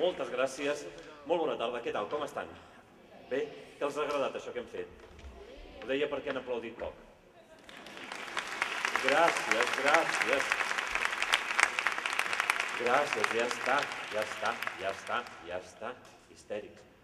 Moltes gràcies. Molt bona tarda. Què tal? Com estan? Bé? Què els ha agradat això que hem fet? Ho deia perquè han aplaudit poc. Gràcies, gràcies. Gràcies, ja està. Histèrics.